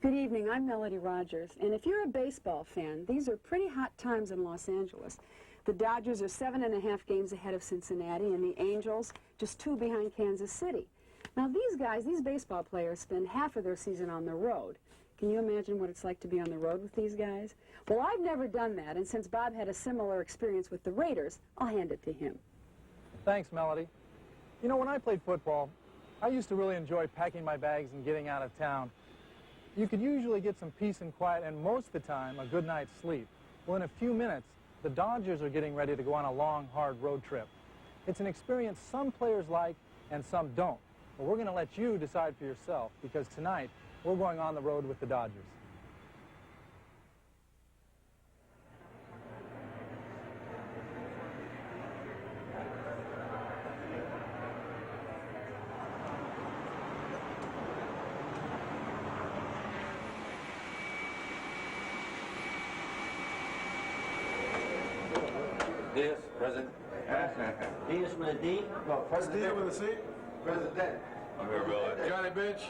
Good evening, I'm Melody Rogers, and if you're a baseball fan, these are pretty hot times in Los Angeles. The Dodgers are 7.5 games ahead of Cincinnati, and the Angels just 2 behind Kansas City. Now these guys, these baseball players, spend half of their season on the road. Can you imagine what it's like to be on the road with these guys? Well, I've never done that, and since Bob had a similar experience with the Raiders, I'll hand it to him. Thanks, Melody. You know, when I played football, I used to really enjoy packing my bags and getting out of town. You could usually get some peace and quiet, and most of the time, a good night's sleep. Well, in a few minutes, the Dodgers are getting ready to go on a long, hard road trip. It's an experience some players like and some don't. But we're going to let you decide for yourself, because tonight, we're going on the road with the Dodgers. Diaz, President. Diaz with a D? No, President. Diaz with a C? President. I'm here, Billy. Johnny Bench.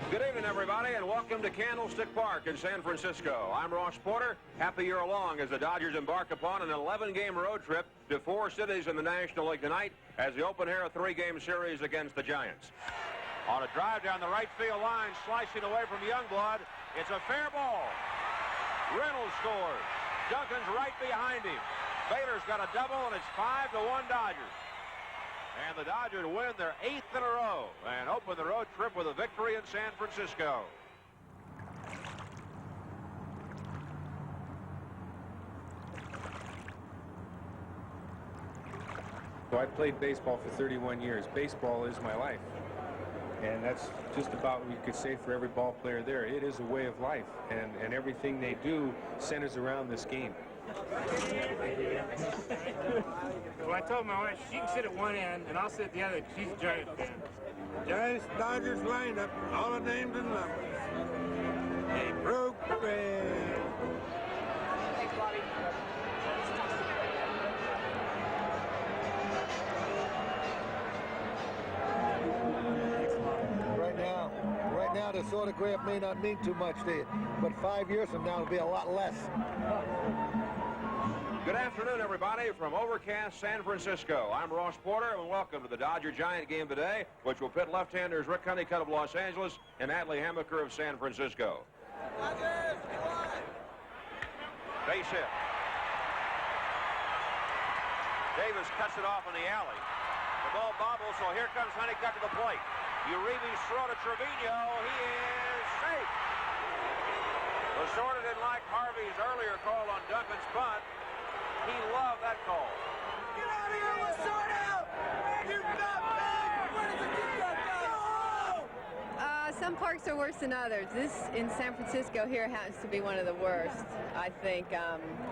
Good evening, everybody, and welcome to Candlestick Park in San Francisco. I'm Ross Porter. Happy you're along as the Dodgers embark upon an 11-game road trip to 4 cities in the National League tonight as they open here a 3-game series against the Giants. On a drive down the right field line, slicing away from Youngblood, it's a fair ball. Reynolds scores. Duncan's right behind him. Bader's got a double, and it's 5-1 Dodgers. And the Dodgers win their 8th in a row and open the road trip with a victory in San Francisco. So I played baseball for 31 years. Baseball is my life. And that's just about what you could say for every ball player there. It is a way of life, and everything they do centers around this game. Well, I told my wife she can sit at one end and I'll sit at the other. She's a Giants fan. Giants, Dodgers lineup, all the names and numbers. They broke bread. Thanks, Bobby. Right now, this autograph may not mean too much to you, but 5 years from now, it'll be a lot less. Good afternoon, everybody, from overcast San Francisco. I'm Ross Porter, and welcome to the Dodger-Giant game today, which will pit left-handers Rick Honeycutt of Los Angeles and Atlee Hammaker of San Francisco. Base hit. Davis cuts it off in the alley. The ball bobbles, so here comes Honeycutt to the plate. Uribe's throw to Trevino. He is safe. Was sorted in like Harvey's earlier call on Duncan's bunt. He loved that call. Get out of here, let's sort out! You got big! Where does the kick go? Some parks are worse than others. This in San Francisco here happens to be one of the worst. I think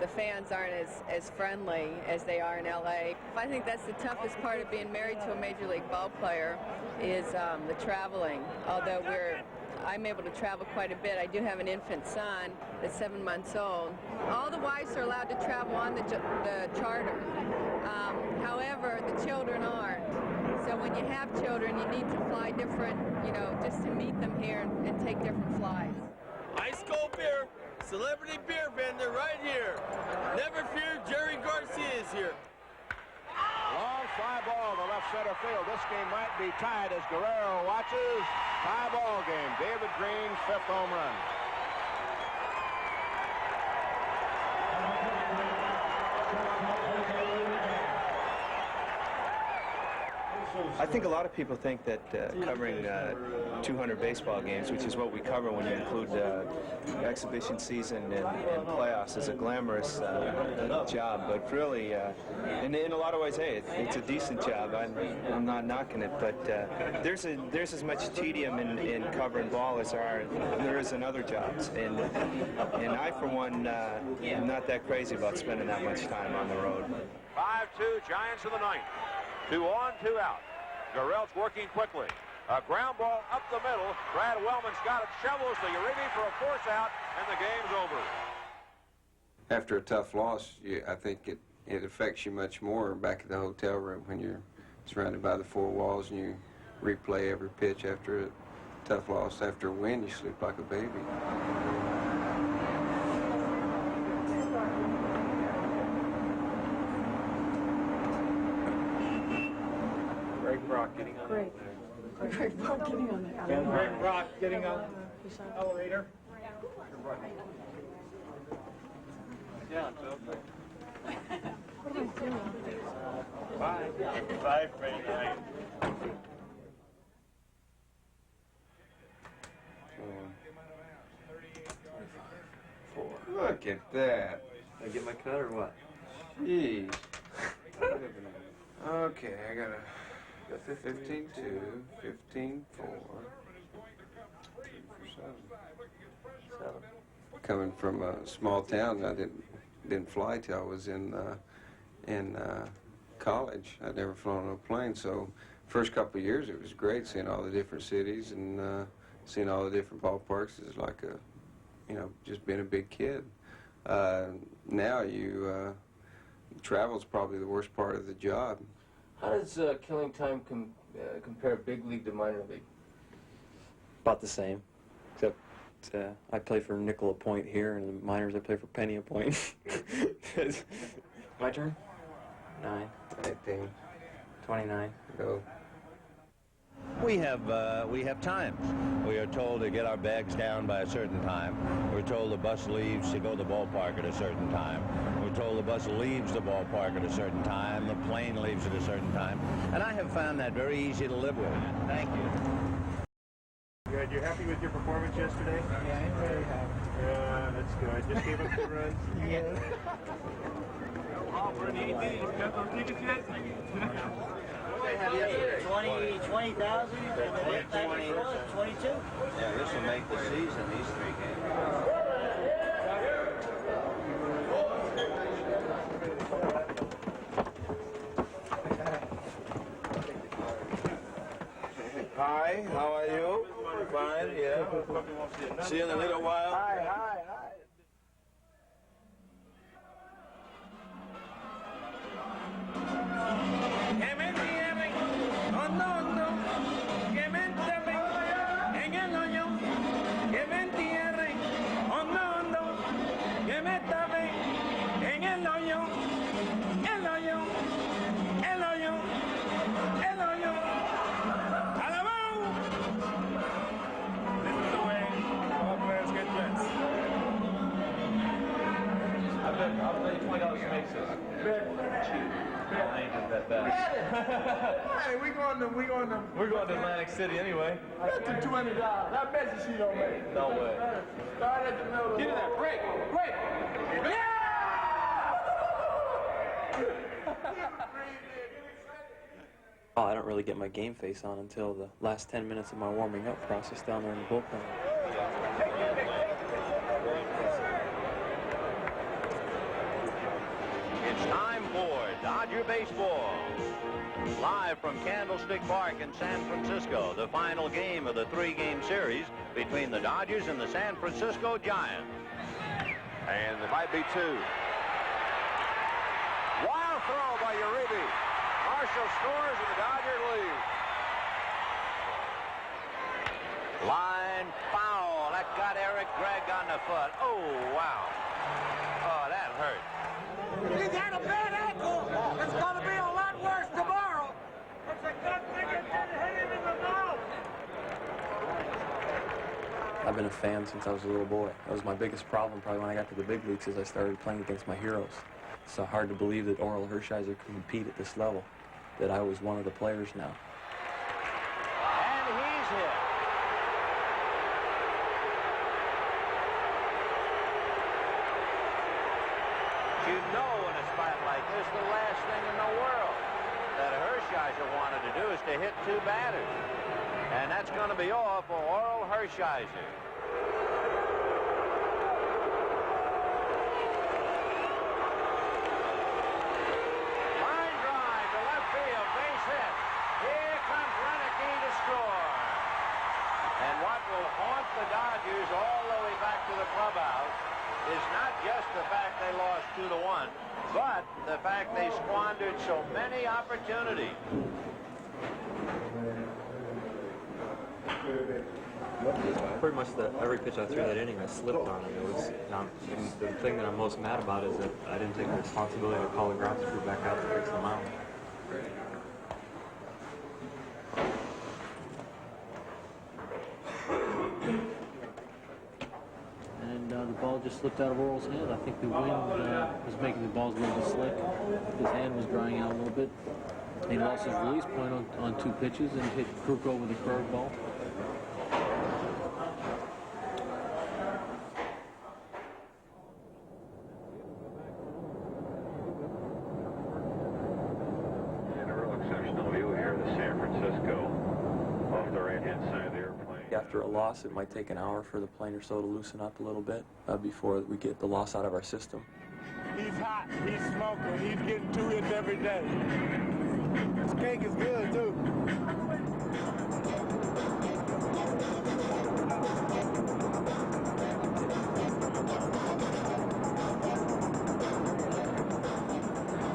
the fans aren't as friendly as they are in LA. I think that's the toughest part of being married to a major league ball player is the traveling. Although I'm able to travel quite a bit. I do have an infant son that's 7 months old. All the wives are allowed to travel on the charter. However, the children aren't. So when you have children, you need to fly different, just to meet them here and take different flights. Ice cold beer, celebrity beer vendor right here. Never fear, Jerry Garcia is here. Long fly ball to left center field. This game might be tied as Guerrero watches. Tie ball game. David Green's 5th home run. I think a lot of people think that covering 200 baseball games, which is what we cover when you include exhibition season and playoffs, is a glamorous job. But really, in a lot of ways, hey, it's a decent job. I'm not knocking it, but there's as much tedium in covering ball as there is in other jobs. And I, for one, am not that crazy about spending that much time on the road. 5-2, Giants in the ninth. 2 on, 2 out. Garrelt's working quickly. A ground ball up the middle. Brad Wellman's got it, shovels to Uribe for a force out, and the game's over. After a tough loss, I think it affects you much more back at the hotel room when you're surrounded by the 4 walls and you replay every pitch after a tough loss. After a win, you sleep like a baby. Greg Brock getting on Greg Brock getting on that. Greg Brock getting on the elevator. What am I doing? Bye, Friday night. Look at that. Did I get my cut or what? Jeez. Okay, I got a 15-2, 15-4, 7. Coming from a small town, I didn't fly till I was in college. I'd never flown on a plane, so first couple of years it was great seeing all the different cities and seeing all the different ballparks. It's like just being a big kid. Now travel's probably the worst part of the job. How does killing time compare big league to minor league? About the same, except I play for Nicola Point here, and in the minors I play for Pena Point. My turn? 9. 18. 29. Go. We have times. We are told to get our bags down by a certain time. We're told the bus leaves to go to the ballpark at a certain time. We're told the bus leaves the ballpark at a certain time. The plane leaves at a certain time. And I have found that very easy to live with. Thank you. Good. You're happy with your performance yesterday? Yeah, I'm very happy. Yeah, that's good. Just gave up 2 runs. Yeah. For an AD, you got those tickets yet? 20,000? 22? Yeah, this will make the season, these 3 games. Hi, how are you? Fine, yeah. See you in a little while. Hi. Hey, we're going to Atlantic City anyway. That's the $20. I bet you she don't make it. No way. Start at the middle. Get in there, break. Oh, I don't really get my game face on until the last 10 minutes of my warming up process down there in the bullpen. It's time for Dodger Baseball. Live from Candlestick Park in San Francisco, the final game of the 3-game series between the Dodgers and the San Francisco Giants. And there might be 2. Wild throw by Uribe. Marshall scores and the Dodgers lead. Line foul. That got Eric Gregg on the foot. Oh, wow. Oh, that hurt. He got a bad ankle. It's going to be a lot worse tomorrow. It's a good thing it didn't hit him in the mouth. I've been a fan since I was a little boy. That was my biggest problem probably when I got to the big leagues, is I started playing against my heroes. It's hard to believe that Orel Hershiser could compete at this level, that I was one of the players now. just the last thing in the world that Hershiser wanted to do is to hit 2 batters. And that's going to be all for Orel Hershiser. Line drive to left field, base hit. Here comes Renicky to score. And what will haunt the Dodgers all the way back to the clubhouse is not just the fact they lost 2-1, but the fact they squandered so many opportunities. Pretty much every pitch I threw that inning, I slipped on it. And the thing that I'm most mad about is that I didn't take the responsibility to call the grounds crew back out to fix them out. And the ball just slipped out of Orel's hand. I think the wind was making the balls a little slick. His hand was drying out a little bit. He lost his release point on 2 pitches and hit Krukow with a curveball. After a loss, it might take an hour for the plane or so to loosen up a little bit before we get the loss out of our system. He's hot, he's smoking, he's getting 2 hits every day. This cake is good, too.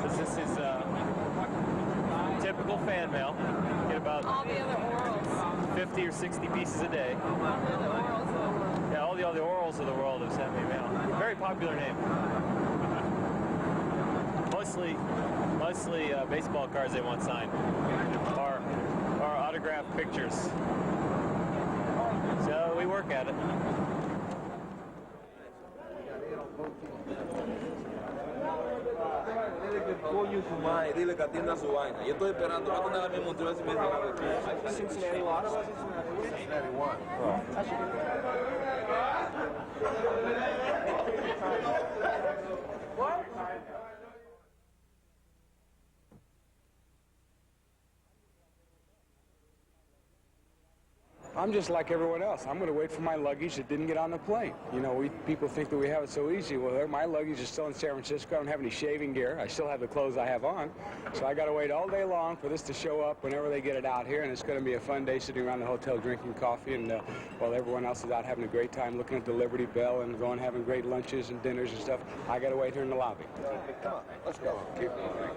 This is typical fan mail. Get about All the other Orels. 50 or 60 pieces a day. Yeah, all the other Orels of the world have sent me mail. Very popular name. Mostly baseball cards they want signed, or autographed pictures. So we work at it. Coño su madre, dile que atienda su vaina. Yo estoy esperando, va a tener la misma motivo si me dice algo aquí. Cincinnati lost? Cincinnati won. What? I'm just like everyone else. I'm going to wait for my luggage that didn't get on the plane. You know, people think that we have it so easy. Well, my luggage is still in San Francisco. I don't have any shaving gear. I still have the clothes I have on. So I got to wait all day long for this to show up whenever they get it out here. And it's going to be a fun day sitting around the hotel drinking coffee. And while everyone else is out having a great time looking at the Liberty Bell and going having great lunches and dinners and stuff, I got to wait here in the lobby. Come on, let's go. Keep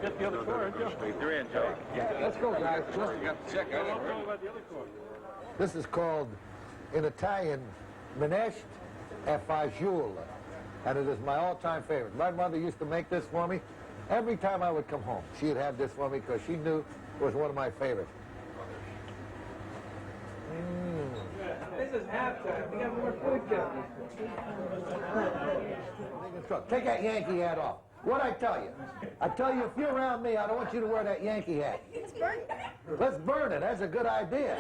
Get the other court. You're in, Joe. Let's go, guys. Check out the other court. This is called, in Italian, Minestre e fagioli, and it is my all-time favorite. My mother used to make this for me every time I would come home. She'd have this for me because she knew it was one of my favorites. This is halftime. We got more food coming. Take that Yankee hat off. What'd I tell you? I tell you, if you're around me, I don't want you to wear that Yankee hat. Let's burn it. That's a good idea.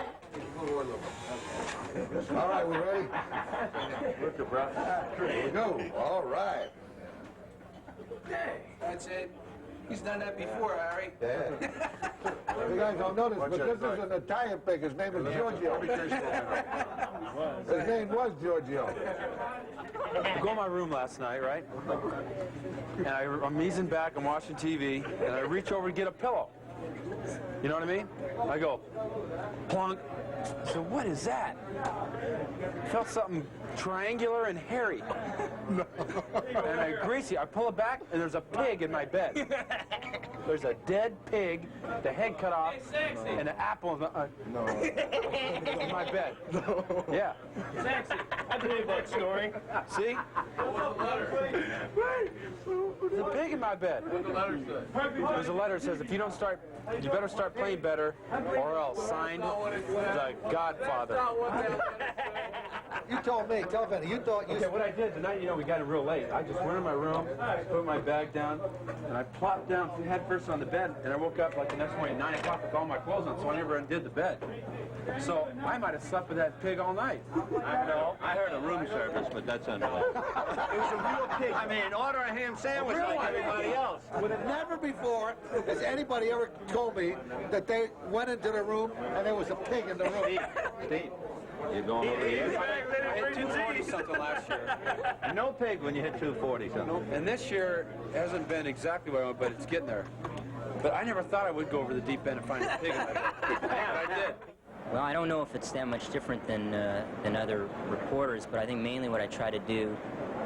All right, we ready? Here we go. All right. That's it. He's done that before, Harry. Yeah. You guys don't notice, but this is an Italian pig. His name is Giorgio. His name was Giorgio. I go in my room last night, right? And I'm easing back, I'm watching TV, and I reach over to get a pillow. You know what I mean? I go, plunk. So what is that? I felt something triangular and hairy. And I pull it back, and there's a pig in my bed. There's a dead pig, the head cut off, and an apple in my bed. Yeah. Sexy. I believe that story. See? There's a pig in my bed. There's a letter that says, if you don't start, you better start playing better, or else. Signed, the Godfather. You told me, tell Benny, you thought you... Okay, what I did tonight, we got in real late. I just went in my room, put my bag down, and I plopped down head first on the bed, and I woke up like the next morning at 9 o'clock with all my clothes on, so I never undid the bed. So I might have slept with that pig all night. I heard a rumor room service, but that's unrelated. It was a real pig. I mean, order a ham sandwich like everybody else. Never before has anybody ever told me that they went into the room and there was a pig in the room. Steve, you're going over the edge. I hit 240-something last year. No pig when you hit 240-something. And this year hasn't been exactly what I want, but it's getting there. But I never thought I would go over the deep end and find a pig in my boat. But I did. Well, I don't know if it's that much different than other reporters, but I think mainly what I try to do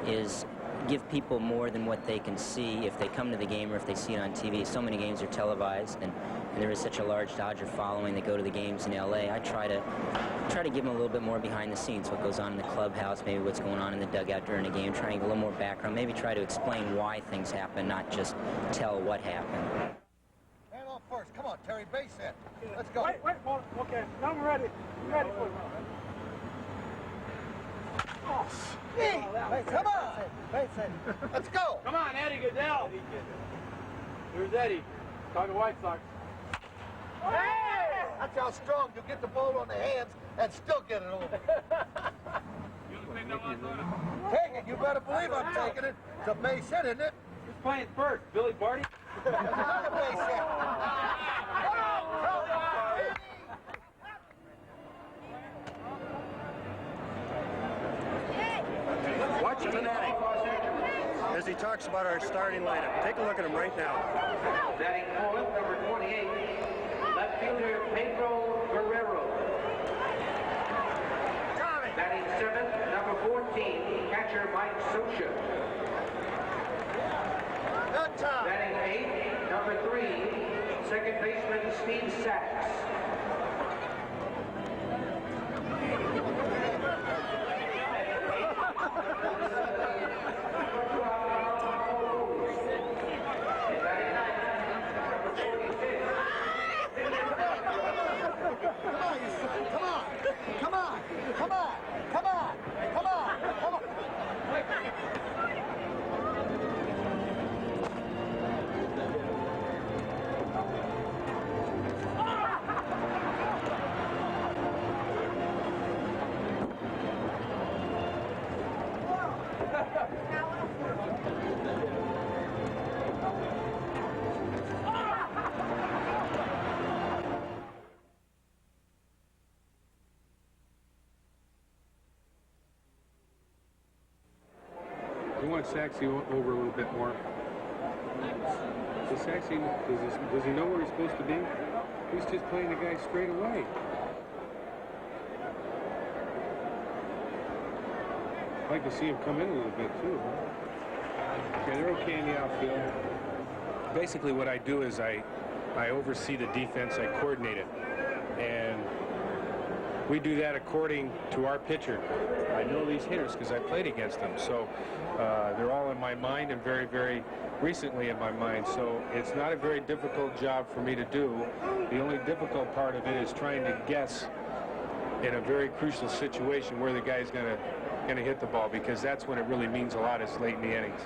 is give people more than what they can see if they come to the game or if they see it on TV. So many games are televised, and there is such a large Dodger following that go to the games in L.A. I try to give them a little bit more behind the scenes, what goes on in the clubhouse, maybe what's going on in the dugout during a game, trying to get a little more background, maybe try to explain why things happen, not just tell what happened. Hand off first. Come on, Terry, base hit. Let's go. Wait, okay. Now I'm ready. I'm ready for it. Oh, hey, come on. Base hit. Let's go. Come on, Eddie Goodell. Here's Eddie. Talking White Sox. Hey! That's how strong you get the ball on the hands and still get it over. Take it. You better believe I'm taking it. It's a base hit, isn't it? Who's playing first? Billy Barty? Another base hit. Watch Fanatic as he talks about our starting lineup. Take a look at him right now. Batting fourth, number 28, left fielder Pedro Guerrero. Batting seventh, number 14, catcher Mike Scioscia. Batting eighth, number 3, second baseman Steve Sachs. You want Saxey over a little bit more. Does Saxey, does he know where he's supposed to be? He's just playing the guy straight away. I'd like to see him come in a little bit too. Okay, they're okay in the outfield. Basically what I do is I oversee the defense, I coordinate it. And we do that according to our pitcher. I know these hitters because I played against them. So they're all in my mind and very, very recently in my mind. So it's not a very difficult job for me to do. The only difficult part of it is trying to guess in a very crucial situation where the guy's gonna hit the ball, because that's when it really means a lot, is late in the innings.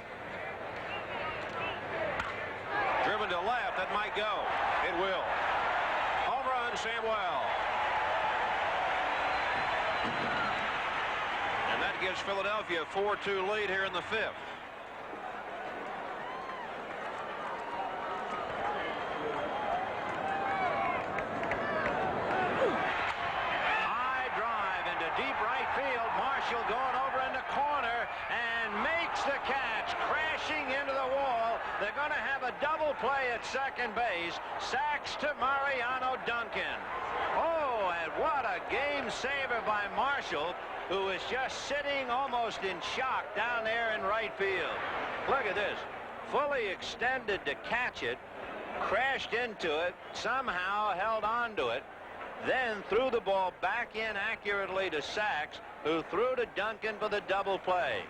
Driven to left, that might go. It will. Home run, Samuel. And that gives Philadelphia a 4-2 lead here in the fifth. High drive into deep right field. Marshall going over in the corner and makes the catch, crashing into the wall. They're going to have a double play at second base. Sachs to Mariano Duncan. Oh, and what a game saver by Marshall, who is just sitting almost in shock down there in right field. Look at this. Fully extended to catch it, crashed into it, somehow held on to it, then threw the ball back in accurately to Sachs, who threw to Duncan for the double play.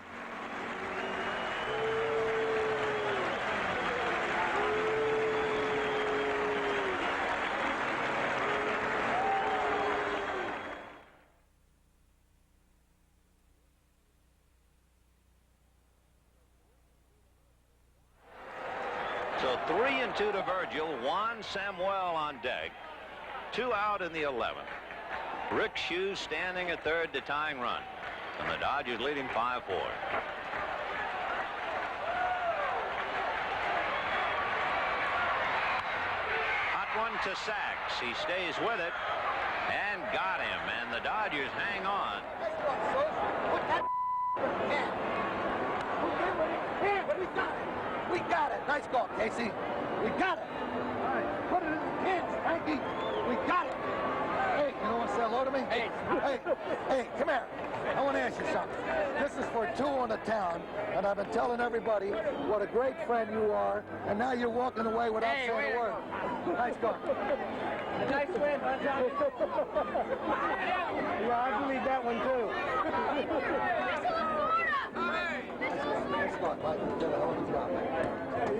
So 3-2 to Virgil, Juan Samuel on deck, 2 out in the 11th. Rick Hughes standing at third, the tying run. and the Dodgers leading 5-4. Hot one to Sachs. He stays with it and got him, and the Dodgers hang on. We got it. Nice ball, Casey. We got it. All right, put it in the pins, Frankie. We got it. Hey, you want to say hello to me? Hey, come here. I want to ask you something. This is for two on the town, and I've been telling everybody what a great friend you are, and now you're walking away without saying a word. Nice going. Nice win, huh, Johnny? Yeah, I believe that one too. Nice going, Mike. You did a hell of a job.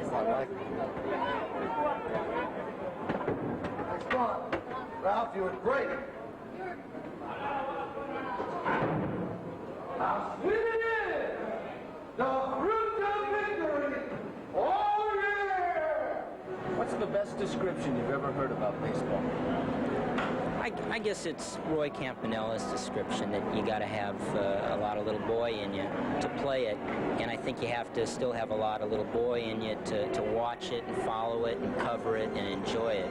Come on, Mike. Nice going. Ralph, you were great. How sweet it is! The fruit of victory! Oh, yeah! What's the best description you've ever heard about baseball? I guess it's Roy Campanella's description that you got to have a lot of little boy in you to play it, and I think you have to still have a lot of little boy in you to watch it and follow it and cover it and enjoy it.